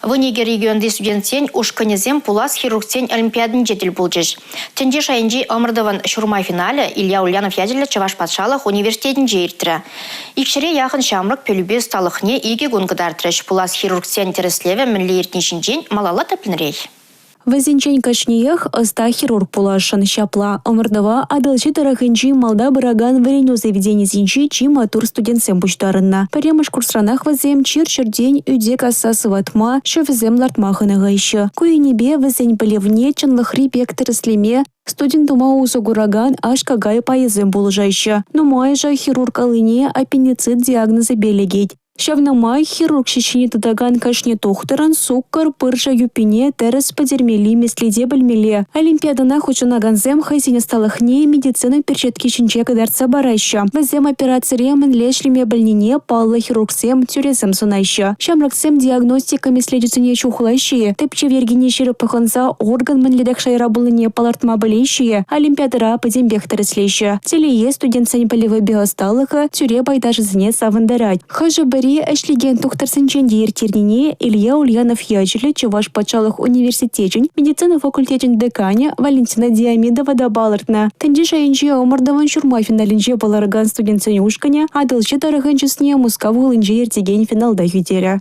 Вынеге регионды студентсен ушканезем пулас хирургсен олимпиадын жетіл бұлжыш. Тенде шайынжи омырдыван шурмай финале Илья Ульянов ядерлі Чаваш Патшалық университетін жейіртірі. Икшіре яқын шамрық пөлібе сталықне иге гунгыдартырыш пулас хирургсен тереслеве мінлі ертнешін малала таплінрей. Вазинчен кашниях оста хирург пулашын шапла. Омырдыва адалчы тарахынчи малда бараган вареню заведение зинчи чи матур студентсем пуштарынна. Паремыш курсранах вазем чир день үде кассасы ватма, шофизем лартмахынаға еще. Куенебе вазень полевне чанлахри пектор слеме. Студент умаусу гураган аж кагай поезем булжайшы. Но майжа хирург алыне аппендицит диагнозы белегеть. Шавнамай хирург шешіне тадаган кашне тохтыран суккар пыржа юпине терес подермели меслиде бельмеле. Олимпиадана хучанаганзем хайсине сталахне медицина перчатки шинче кадарца барайща. Вазем операциремен лешлиме больнине палла хирургсем тюрезем сунайща. Шамраксем диагностиками следуцене чухлайщие. Тепче вергине широпаханза орган манледах шайрабулыне палартма болейщие. Олимпиадара подембех тереслейща. Телее студентсен полевой биосталыха тюре байдаж зне савандарать. Хажа Эшлиген тухтарсенчен директорине Илья Ульянов ядерлі Чаваш Патшалық университетін медицина факультетін декане Валентина Диамидова дабалыртна. Тенде шайынче омырдаван шурма финалінже баларган студентсен ушкане, адылчы тарығынчысне Мускавы лынже ертеген финалда юделя.